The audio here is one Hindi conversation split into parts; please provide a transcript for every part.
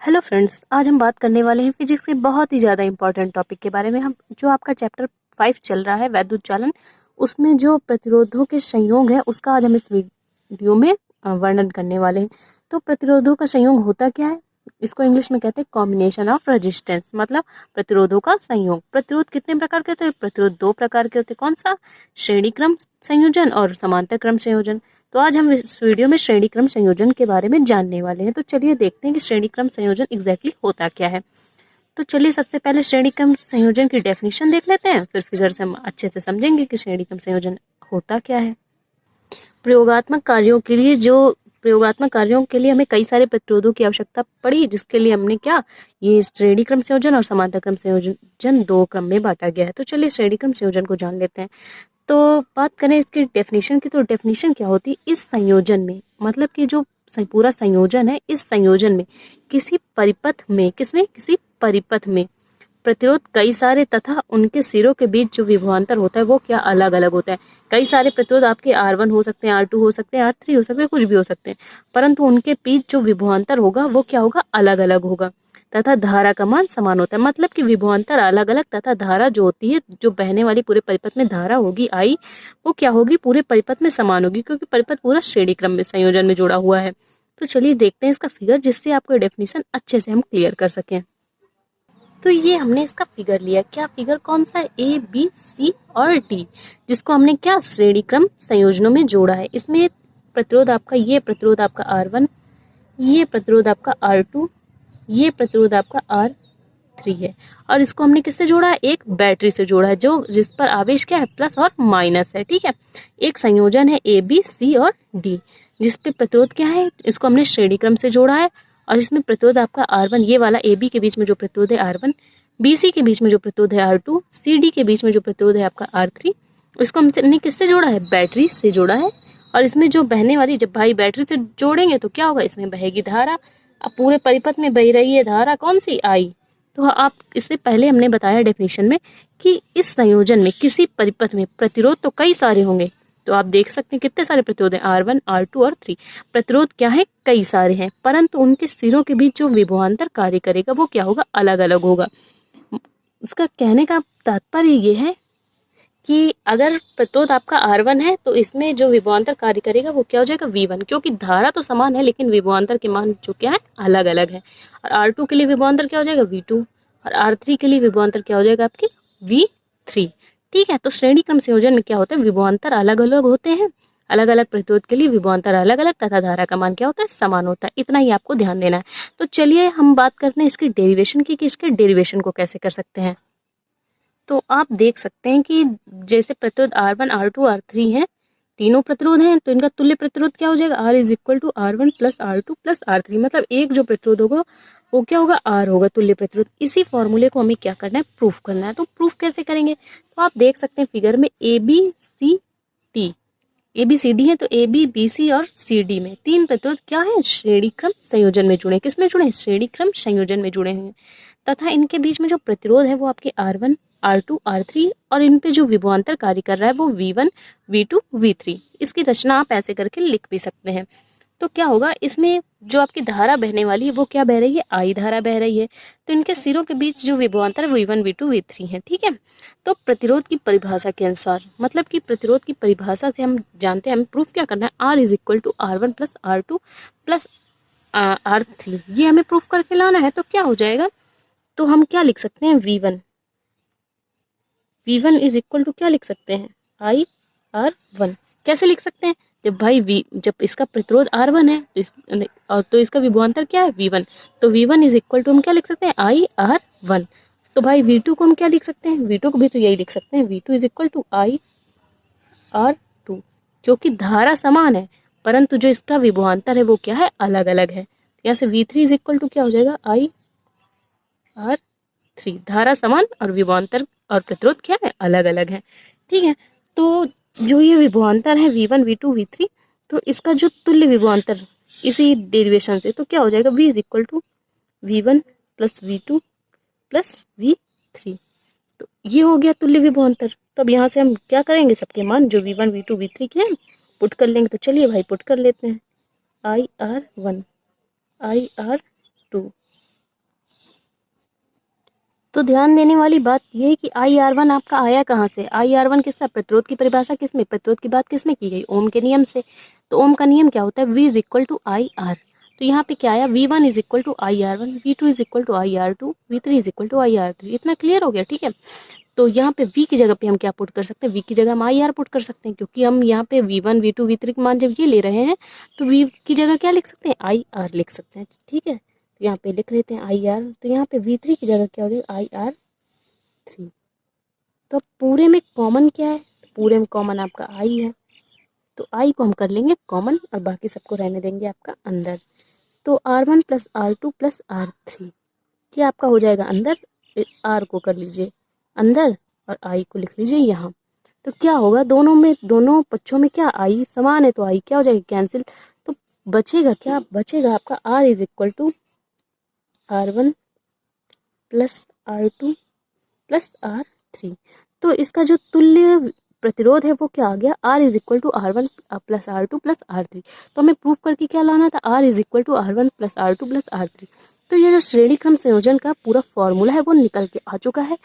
हेलो फ्रेंड्स, आज हम बात करने वाले हैं फिजिक्स के बहुत ही ज़्यादा इंपॉर्टेंट टॉपिक के बारे में। हम जो आपका चैप्टर 5 चल रहा है वैद्युत चालन, उसमें जो प्रतिरोधों के संयोग है उसका आज हम इस वीडियो में वर्णन करने वाले हैं। तो प्रतिरोधों का संयोग होता क्या है? इसको इंग्लिश में कहते हैं कॉम्बिनेशन ऑफ रेजिस्टेंस, मतलब प्रतिरोधों का संयोग। प्रतिरोध कितने प्रकार के होते हैं? प्रतिरोध 2 प्रकार के होते हैं। कौन सा? श्रेणी क्रम संयोजन और समांतर क्रम संयोजन। तो आज हम इस वीडियो में श्रेणी क्रम संयोजन के बारे में जानने वाले हैं। तो चलिए देखते हैं कि श्रेणी क्रम संयोजन एग्जैक्टली होता क्या है। तो चलिए सबसे पहले श्रेणी क्रम संयोजन की डेफिनेशन देख लेते हैं, फिर फिगर से हम अच्छे से समझेंगे कि श्रेणी क्रम संयोजन होता क्या है। प्रयोगात्मक कार्यों के लिए हमें कई सारे प्रतिरोधों की आवश्यकता पड़ी, जिसके लिए हमने क्या, ये श्रेणी क्रम संयोजन और समांतर क्रम संयोजन 2 क्रम में बांटा गया है। तो चलिए श्रेणी क्रम संयोजन को जान लेते हैं। तो बात करें इसकी डेफिनेशन की, तो डेफिनेशन क्या होती है? इस संयोजन में, मतलब कि जो पूरा संयोजन है, इस संयोजन में किसी परिपथ में प्रतिरोध कई सारे तथा उनके सिरों के बीच जो विभवांतर होता है वो क्या, अलग अलग होता है। कई सारे प्रतिरोध आपके R1 हो सकते हैं, R2 हो सकते हैं, R3 हो सकते हैं, कुछ भी हो सकते हैं, परंतु उनके बीच जो विभवांतर होगा वो क्या होगा, अलग अलग होगा। तथा धारा का मान समान होता है, मतलब कि विभवांतर अलग अलग तथा धारा जो होती है, जो बहने वाली पूरे परिपथ में धारा होगी I, वो क्या होगी, पूरे परिपथ में समान होगी, क्योंकि परिपथ पूरा श्रेणी क्रम में संयोजन में जुड़ा हुआ है। तो चलिए देखते हैं इसका फिगर, जिससे आपको डेफिनेशन अच्छे से हम क्लियर कर सकें। तो ये हमने इसका फिगर लिया। क्या फिगर कौन सा है? A, B, C और D, जिसको हमने क्या, श्रेणी क्रम संयोजनों में जोड़ा है। इसमें प्रतिरोध आपका, ये प्रतिरोध आपका R1, ये प्रतिरोध आपका R2, ये प्रतिरोध आपका R3 है, और इसको हमने किससे जोड़ा है? एक बैटरी से जोड़ा है, जो जिस पर आवेश क्या है, प्लस और माइनस है। ठीक है, एक संयोजन है A, B, C और D, जिस पे प्रतिरोध क्या है, इसको हमने श्रेणी क्रम से जोड़ा है। और इसमें प्रतिरोध आपका R1, ये वाला AB के बीच में जो प्रतिरोध है R1, BC के बीच में जो प्रतिरोध है R2, CD के बीच में जो प्रतिरोध है आपका R3, इसको हमने किससे जोड़ा है? बैटरी से जोड़ा है। और इसमें जो बहने वाली, जब भाई बैटरी से जोड़ेंगे तो क्या होगा, इसमें बहेगी धारा। अब पूरे परिपथ में बह रही है धारा, कौन सी? I। तो आप, इससे पहले हमने बताया डेफिनेशन में कि इस संयोजन में किसी परिपथ में प्रतिरोध तो कई सारे होंगे। तो आप देख सकते हैं कितने सारे प्रतिरोध हैं, R1, R2 और 3। प्रतिरोध क्या है, कई सारे हैं, परंतु उनके सिरों के बीच जो विभवांतर कार्य करेगा वो क्या होगा, अलग अलग होगा। इसका कहने का तात्पर्य ये है कि अगर प्रतिरोध आपका R1 है तो इसमें जो विभवांतर कार्य करेगा वो क्या हो जाएगा, V1, क्योंकि धारा तो समान है लेकिन विभवांतर के मान जो क्या है, अलग अलग है। और R2 के लिए विभवांतर क्या हो जाएगा, V2, और R3 के लिए विभवांतर क्या हो जाएगा, आपकी V3। ठीक है, तो श्रेणी क्रम संयोजन में क्या होता है, विभवांतर अलग अलग होते हैं, अलग अलग प्रतिरोध के लिए विभवांतर अलग अलग, तथा धारा का मान क्या होता है, समान होता है। इतना ही आपको ध्यान देना है। तो चलिए हम बात करते हैं इसकी डेरिवेशन की, कि इसके डेरिवेशन को कैसे कर सकते हैं। तो आप देख सकते हैं कि जैसे प्रतिरोध R1, R2, R3 हैं, तीनों प्रतिरोध हैं, तो इनका तुल्य प्रतिरोध क्या हो जाएगा, R is equal to R1 plus R2 plus R3, मतलब एक जो प्रतिरोध होगा वो क्या होगा, R होगा, तुल्य प्रतिरोध। इसी फॉर्मूले को हमें क्या करना है, प्रूफ करना है। तो प्रूफ कैसे करेंगे? तो आप देख सकते हैं फिगर में ABCD है, तो AB, BC और CD में 3 प्रतिरोध क्या है, श्रेणी क्रम संयोजन में जुड़े। किस में जुड़े? श्रेणी क्रम संयोजन में जुड़े हैं, तथा इनके बीच में जो प्रतिरोध है वो आपके R1, R2, R3, और इन पे जो विभवांतर कार्य कर रहा है वो V1, V2, V3। इसकी रचना आप ऐसे करके लिख भी सकते हैं। तो क्या होगा, इसमें जो आपकी धारा बहने वाली है वो क्या बह रही है, I धारा बह रही है। तो इनके सिरों के बीच जो विभवांतर है V1, V2, V3 है। ठीक है, तो प्रतिरोध की परिभाषा के अनुसार, मतलब कि प्रतिरोध की परिभाषा से हम जानते हैं, हमें प्रूफ क्या करना है, R is equal to R1 plus R2 plus R3, ये हमें प्रूफ करके लाना है। तो क्या हो जाएगा, तो हम क्या लिख सकते हैं, V1 इज इक्वल टू क्या लिख सकते हैं, IR1। कैसे लिख सकते हैं, जब इसका प्रतिरोध R1 है तो इसका विभवांतर क्या है, V1, तो V1 इज इक्वल टू हम क्या लिख सकते हैं, IR1। तो भाई V2 को हम क्या लिख सकते हैं, V2 को भी तो यही लिख सकते हैं, V2 is equal to IR2, क्योंकि धारा समान है परंतु जो इसका विभवांतर है वो क्या है, अलग अलग है। यहाँ से V3 इज इक्वल टू क्या हो जाएगा, IR3। धारा समान और विभवांतर और प्रतिरोध क्या है, अलग अलग है। ठीक है, तो जो ये विभवांतर है V1, V2, V3, तो इसका जो तुल्य विभवांतर इसी डेरिवेशन से, तो क्या हो जाएगा, V is equal to V1 plus V2 plus V3। तो ये हो गया तुल्य विभवांतर। तो अब यहाँ से हम क्या करेंगे, सबके मान जो V1, V2, V3 के हैं पुट कर लेंगे। तो चलिए भाई पुट कर लेते हैं, IR1, IR2, तो ध्यान देने वाली बात ये है कि IR1 आपका आया कहाँ से? IR1 किसका? प्रतिरोध की परिभाषा किसमें? प्रतिरोध की बात किसमें की गई? ओम के नियम से। तो ओम का नियम क्या होता है? V is equal to IR। तो यहाँ पे क्या आया? V1 is equal to IR1, V2 is equal to IR2, V3 is equal to IR3। इतना क्लियर हो गया, ठीक है। तो यहाँ पे V की जगह पे हम क्या पुट कर सकते हैं? V की जगह हम IR पुट कर सकते हैं, क्योंकि हम यहाँ पे V1 V2 V3 के मान जब ये ले रहे हैं तो V की जगह क्या लिख सकते हैं? IR लिख सकते हैं, ठीक है। तो यहाँ पे लिख लेते हैं IR। तो यहाँ पे V3 की जगह क्या हो जाएगा? IR3। तो अब पूरे में कॉमन क्या है? तो पूरे में कॉमन आपका I है, तो I को हम कर लेंगे कॉमन और बाकी सबको रहने देंगे आपका अंदर। तो R1 plus R2 plus R3 ये आपका हो जाएगा अंदर। R को कर लीजिए अंदर और I को लिख लीजिए यहाँ। तो क्या होगा? दोनों पक्षों में क्या I समान है, तो I क्या हो जाएगा? कैंसिल। तो बचेगा क्या? बचेगा आपका R is equal to R1 plus R2 plus R3। तो इसका जो तुल्य प्रतिरोध है वो क्या आ गया? R is equal to R1 plus R2 plus R3। तो हमें प्रूफ करके क्या लाना था? R is equal to R1 plus R2 plus R3। तो ये जो श्रेणी क्रम संयोजन का पूरा फॉर्मूला है वो निकल के आ चुका है।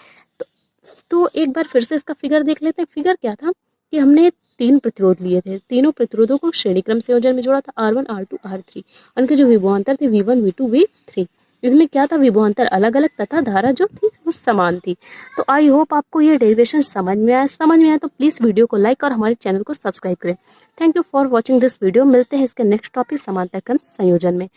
तो एक बार फिर से इसका फिगर देख लेते हैं। फिगर क्या था कि हमने 3 प्रतिरोध लिए थे, तीनों प्रतिरोधों को श्रेणी क्रम संयोजन में जोड़ा था, R1 R2 R3। उनके जो विभवांतर थे V1 V2 V3। इसमें क्या था? विभवांतर अलग अलग तथा धारा जो थी वो समान थी। तो आई होप आपको ये डेरिवेशन समझ में आया तो प्लीज़ वीडियो को लाइक और हमारे चैनल को सब्सक्राइब करें। Thank you for watching this video. मिलते हैं इसके नेक्स्ट टॉपिक समांतर क्रम संयोजन में।